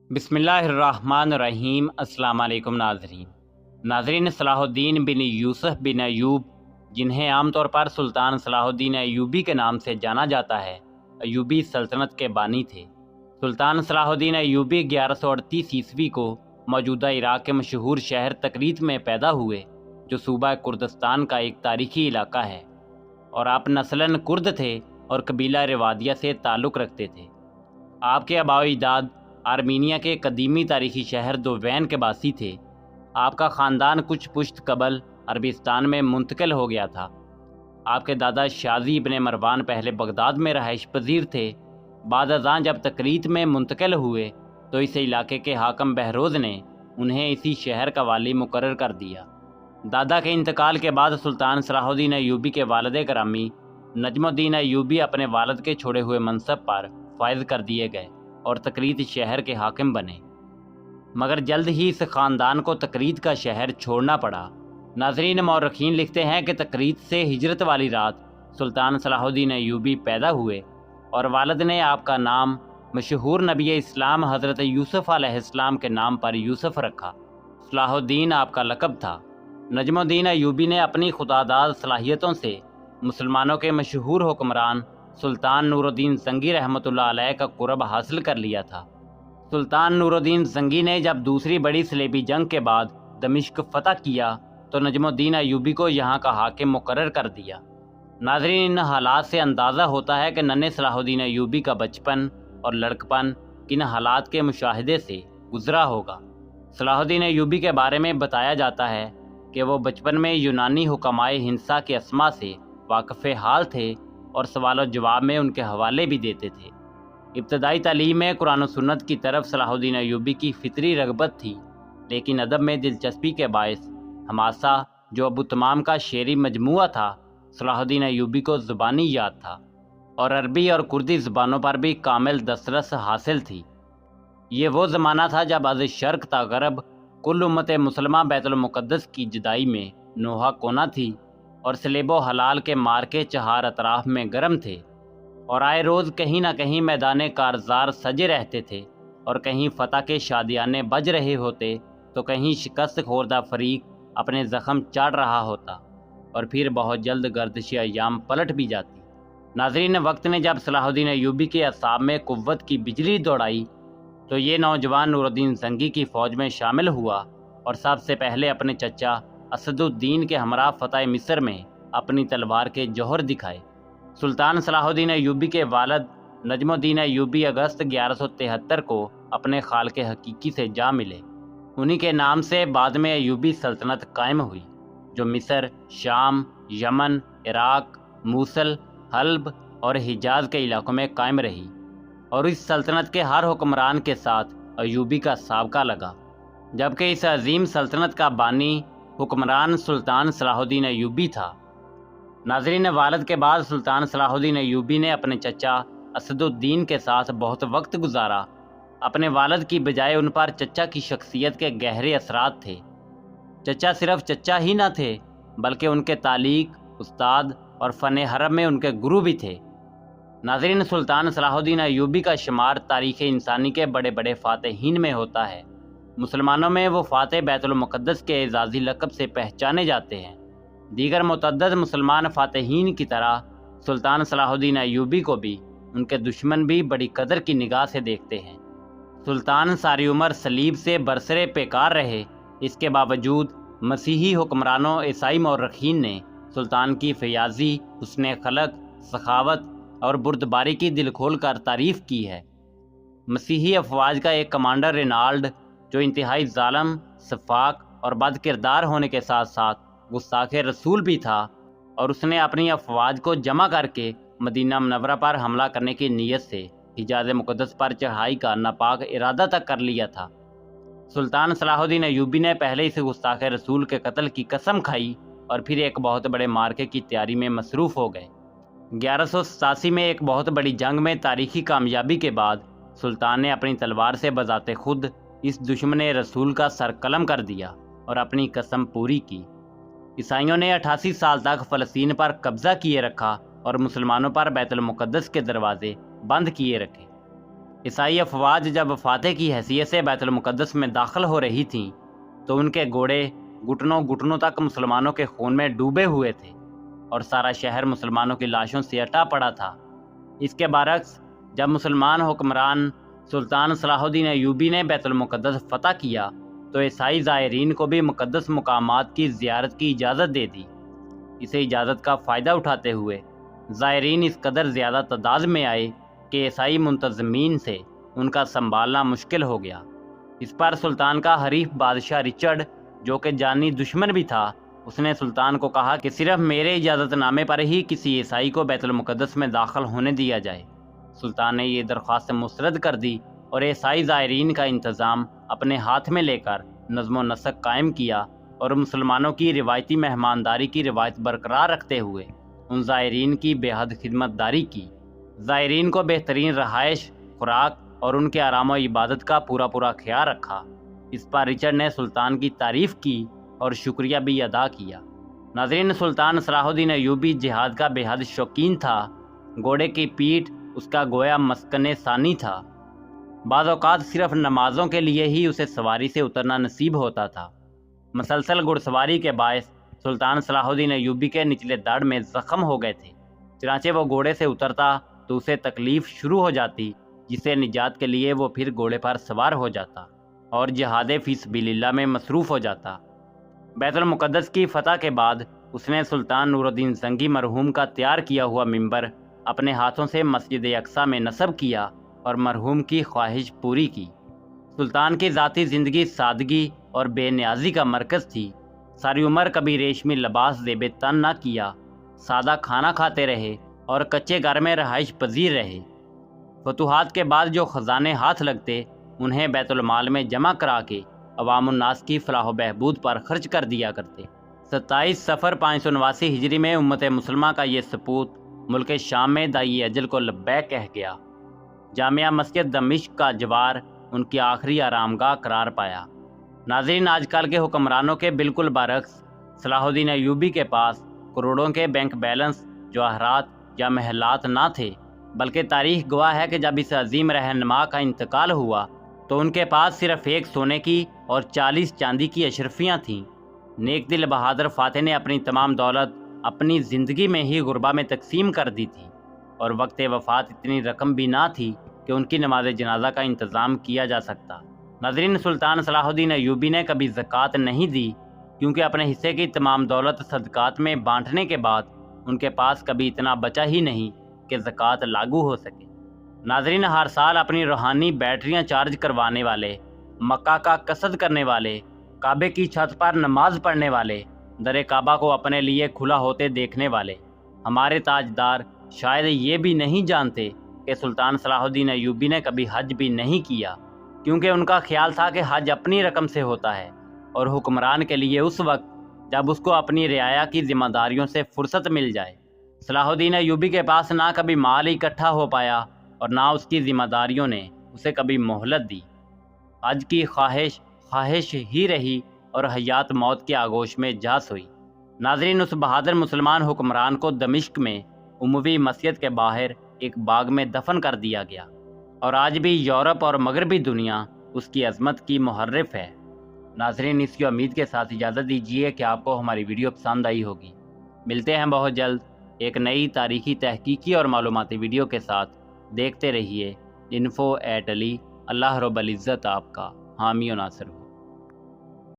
بسم اللہ الرحمن الرحیم۔ السلام علیکم ناظرین، صلاح الدین بن یوسف بن ایوب، جنہیں عام طور پر سلطان صلاح الدین ایوبی کے نام سے جانا جاتا ہے، ایوبی سلطنت کے بانی تھے۔ سلطان صلاح الدین ایوبی 1138 عیسوی کو موجودہ عراق کے مشہور شہر تکریت میں پیدا ہوئے، جو صوبہ کردستان کا ایک تاریخی علاقہ ہے، اور آپ نسلاً کرد تھے اور قبیلہ روادیہ سے تعلق رکھتے تھے۔ آپ کے آباء و اجداد آرمینیا کے قدیمی تاریخی شہر دووین کے باسی تھے۔ آپ کا خاندان کچھ پشت قبل عربستان میں منتقل ہو گیا تھا۔ آپ کے دادا شازی ابن مروان پہلے بغداد میں رہائش پذیر تھے۔ بعد ازاں جب تکریت میں منتقل ہوئے تو اس علاقے کے حاکم بہروز نے انہیں اسی شہر کا والی مقرر کر دیا۔ دادا کے انتقال کے بعد سلطان صلاح الدین ایوبی کے والد گرامی نجم الدین ایوبی اپنے والد کے چھوڑے ہوئے منصب پر فائز کر دیے گئے اور تکریت شہر کے حاکم بنے، مگر جلد ہی اس خاندان کو تکریت کا شہر چھوڑنا پڑا۔ ناظرین، مورخین لکھتے ہیں کہ تکریت سے ہجرت والی رات سلطان صلاح الدین ایوبی پیدا ہوئے اور والد نے آپ کا نام مشہور نبی اسلام حضرت یوسف علیہ السلام کے نام پر یوسف رکھا۔ صلاح الدین آپ کا لقب تھا۔ نجم الدین ایوبی نے اپنی خداداد صلاحیتوں سے مسلمانوں کے مشہور حکمران سلطان نور الدین زنگی رحمۃ اللہ علیہ کا قرب حاصل کر لیا تھا۔ سلطان نور الدین زنگی نے جب دوسری بڑی صلیبی جنگ کے بعد دمشق فتح کیا تو نجم الدین ایوبی کو یہاں کا حاکم مقرر کر دیا۔ ناظرین، ان حالات سے اندازہ ہوتا ہے کہ ننھے صلاح الدین ایوبی کا بچپن اور لڑکپن کن حالات کے مشاہدے سے گزرا ہوگا۔ صلاح الدین ایوبی کے بارے میں بتایا جاتا ہے کہ وہ بچپن میں یونانی حکمائے ہنسا کے اسما سے واقف حال تھے اور سوال و جواب میں ان کے حوالے بھی دیتے تھے۔ ابتدائی تعلیم میں قرآن و سنت کی طرف صلاح الدین ایوبی کی فطری رغبت تھی، لیکن ادب میں دلچسپی کے باعث حماسہ، جو ابو تمام کا شعری مجموعہ تھا، صلاح الدین ایوبی کو زبانی یاد تھا اور عربی اور کردی زبانوں پر بھی کامل دسترس حاصل تھی۔ یہ وہ زمانہ تھا جب از شرق تا غرب کل امت مسلمہ بیت المقدس کی جدائی میں نوحہ کونا تھی اور سلیب و حلال کے مارکے چہار اطراف میں گرم تھے، اور آئے روز کہیں نہ کہیں میدان کارزار سجے رہتے تھے، اور کہیں فتح کے شادیانے بج رہے ہوتے تو کہیں شکست خوردہ فریق اپنے زخم چاٹ رہا ہوتا، اور پھر بہت جلد گردش ایام پلٹ بھی جاتی۔ ناظرین، وقت نے جب صلاح الدین ایوبی کے اعصاب میں قوت کی بجلی دوڑائی تو یہ نوجوان نور الدین زنگی کی فوج میں شامل ہوا اور سب سے پہلے اپنے چچا اسد الدین کے ہمراہ فتح مصر میں اپنی تلوار کے جوہر دکھائے۔ سلطان صلاح الدین ایوبی کے والد نجم الدین ایوبی اگست 1173 کو اپنے خالق حقیقی سے جا ملے۔ انہی کے نام سے بعد میں ایوبی سلطنت قائم ہوئی، جو مصر، شام، یمن، عراق، موصل، حلب اور حجاز کے علاقوں میں قائم رہی، اور اس سلطنت کے ہر حکمران کے ساتھ ایوبی کا سابقہ لگا، جبکہ اس عظیم سلطنت کا بانی حکمران سلطان صلاح الدین ایوبی تھا۔ ناظرین، والد کے بعد سلطان صلاح الدین ایوبی نے اپنے چچا اسد الدین کے ساتھ بہت وقت گزارا۔ اپنے والد کی بجائے ان پر چچا کی شخصیت کے گہرے اثرات تھے۔ چچا صرف چچا ہی نہ تھے، بلکہ ان کے تعلیق، استاد اور فن حرب میں ان کے گرو بھی تھے۔ ناظرین، سلطان صلاح الدین ایوبی کا شمار تاریخ انسانی کے بڑے بڑے فاتحین میں ہوتا ہے۔ مسلمانوں میں وہ فاتح بیت المقدس کے اعزازی لقب سے پہچانے جاتے ہیں۔ دیگر متعدد مسلمان فاتحین کی طرح سلطان صلاح الدین ایوبی کو بھی ان کے دشمن بھی بڑی قدر کی نگاہ سے دیکھتے ہیں۔ سلطان ساری عمر صلیب سے برسرے پیکار رہے، اس کے باوجود مسیحی حکمرانوں عیسائی مورخین نے سلطان کی فیاضی، حسن خلق، سخاوت اور بردباری کی دل کھول کر تعریف کی ہے۔ مسیحی افواج کا ایک کمانڈر رینالڈ، جو انتہائی ظالم، سفاک اور بد کردار ہونے کے ساتھ ساتھ گستاخ رسول بھی تھا، اور اس نے اپنی افواج کو جمع کر کے مدینہ منورہ پر حملہ کرنے کی نیت سے حجاز مقدس پر چڑھائی کا ناپاک ارادہ تک کر لیا تھا۔ سلطان صلاح الدین ایوبی نے پہلے اس گستاخ رسول کے قتل کی قسم کھائی اور پھر ایک بہت بڑے مارکے کی تیاری میں مصروف ہو گئے۔ 1187 میں ایک بہت بڑی جنگ میں تاریخی کامیابی کے بعد سلطان نے اپنی تلوار سے بذات خود اس دشمن رسول کا سر قلم کر دیا اور اپنی قسم پوری کی۔ عیسائیوں نے 88 سال تک فلسطین پر قبضہ کیے رکھا اور مسلمانوں پر بیت المقدس کے دروازے بند کیے رکھے۔ عیسائی افواج جب فاتح کی حیثیت سے بیت المقدس میں داخل ہو رہی تھیں تو ان کے گھوڑے گھٹنوں گھٹنوں تک مسلمانوں کے خون میں ڈوبے ہوئے تھے اور سارا شہر مسلمانوں کی لاشوں سے اٹا پڑا تھا۔ اس کے برعکس جب مسلمان حکمران سلطان صلاح الدین ایوبی نے بیت المقدس فتح کیا تو عیسائی زائرین کو بھی مقدس مقامات کی زیارت کی اجازت دے دی۔ اسے اجازت کا فائدہ اٹھاتے ہوئے زائرین اس قدر زیادہ تعداد میں آئے کہ عیسائی منتظمین سے ان کا سنبھالنا مشکل ہو گیا۔ اس پر سلطان کا حریف بادشاہ رچرڈ، جو کہ جانی دشمن بھی تھا، اس نے سلطان کو کہا کہ صرف میرے اجازت نامے پر ہی کسی عیسائی کو بیت المقدس میں داخل ہونے دیا جائے۔ سلطان نے یہ درخواست مسترد کر دی اور عیسائی زائرین کا انتظام اپنے ہاتھ میں لے کر نظم و نسق قائم کیا اور مسلمانوں کی روایتی مہمانداری کی روایت برقرار رکھتے ہوئے ان زائرین کی بے حد خدمت داری کی۔ زائرین کو بہترین رہائش، خوراک اور ان کے آرام و عبادت کا پورا خیال رکھا۔ اس پر رچرڈ نے سلطان کی تعریف کی اور شکریہ بھی ادا کیا۔ ناظرین، سلطان صلاح الدین ایوبی جہاد کا بے حد شوقین تھا۔ گھوڑے کی پیٹھ اس کا گویا مسکن ثانی تھا۔ بعض اوقات صرف نمازوں کے لیے ہی اسے سواری سے اترنا نصیب ہوتا تھا۔ مسلسل گھڑ سواری کے باعث سلطان صلاح الدین ایوبی کے نچلے دڑ میں زخم ہو گئے تھے۔ چنانچہ وہ گھوڑے سے اترتا تو اسے تکلیف شروع ہو جاتی، جس سے نجات کے لیے وہ پھر گھوڑے پر سوار ہو جاتا اور جہاد فی سبیل اللہ میں مصروف ہو جاتا۔ بیت المقدس کی فتح کے بعد اس نے سلطان نور الدین زنگی مرحوم کا تیار کیا ہوا منبر اپنے ہاتھوں سے مسجد اقصیٰ میں نصب کیا اور مرحوم کی خواہش پوری کی۔ سلطان کی ذاتی زندگی سادگی اور بے نیازی کا مرکز تھی۔ ساری عمر کبھی ریشمی لباس زیب تن نہ کیا، سادہ کھانا کھاتے رہے اور کچے گھر میں رہائش پذیر رہے۔ فتوحات کے بعد جو خزانے ہاتھ لگتے انہیں بیت المال میں جمع کرا کے عوام الناس کی فلاح و بہبود پر خرچ کر دیا کرتے۔ 27 صفر 589 ہجری میں امت مسلمہ کا یہ سپوت ملک شام میں دائی اجل کو لبیک کہہ گیا۔ جامعہ مسجد دمشق کا جوار ان کی آخری آرامگاہ قرار پایا۔ ناظرین، آج کل کے حکمرانوں کے بالکل برعکس صلاح الدین ایوبی کے پاس کروڑوں کے بینک بیلنس، جواہرات یا محلات نہ تھے، بلکہ تاریخ گواہ ہے کہ جب اس عظیم رہنما کا انتقال ہوا تو ان کے پاس صرف 1 سونے کی اور 40 چاندی کی اشرفیاں تھیں۔ نیک دل بہادر فاتح نے اپنی تمام دولت اپنی زندگی میں ہی غربا میں تقسیم کر دی تھی اور وقت وفات اتنی رقم بھی نہ تھی کہ ان کی نماز جنازہ کا انتظام کیا جا سکتا۔ ناظرین، سلطان صلاح الدین ایوبی نے کبھی زکوٰۃ نہیں دی، کیونکہ اپنے حصے کی تمام دولت صدقات میں بانٹنے کے بعد ان کے پاس کبھی اتنا بچا ہی نہیں کہ زکوٰۃ لاگو ہو سکے۔ ناظرین، ہر سال اپنی روحانی بیٹریاں چارج کروانے والے، مکہ کا قصد کرنے والے، کعبے کی چھت پر نماز پڑھنے والے، در کعبہ کو اپنے لیے کھلا ہوتے دیکھنے والے، ہمارے تاجدار شاید یہ بھی نہیں جانتے کہ سلطان صلاح الدین ایوبی نے کبھی حج بھی نہیں کیا، کیونکہ ان کا خیال تھا کہ حج اپنی رقم سے ہوتا ہے اور حکمران کے لیے اس وقت جب اس کو اپنی رعایا کی ذمہ داریوں سے فرصت مل جائے۔ صلاح الدین ایوبی کے پاس نہ کبھی مال اکٹھا ہو پایا اور نہ اس کی ذمہ داریوں نے اسے کبھی مہلت دی۔ حج کی خواہش ہی رہی اور حیات موت کے آغوش میں جا سوئی۔ ناظرین، اس بہادر مسلمان حکمران کو دمشق میں اموی مسجد کے باہر ایک باغ میں دفن کر دیا گیا اور آج بھی یورپ اور مغربی دنیا اس کی عظمت کی محرف ہے۔ ناظرین، اس کی امید کے ساتھ اجازت دیجیے کہ آپ کو ہماری ویڈیو پسند آئی ہوگی۔ ملتے ہیں بہت جلد ایک نئی تاریخی تحقیقی اور معلوماتی ویڈیو کے ساتھ۔ دیکھتے رہیے info@ali۔ اللہ رب العزت آپ کا حامی و ناصر ہو۔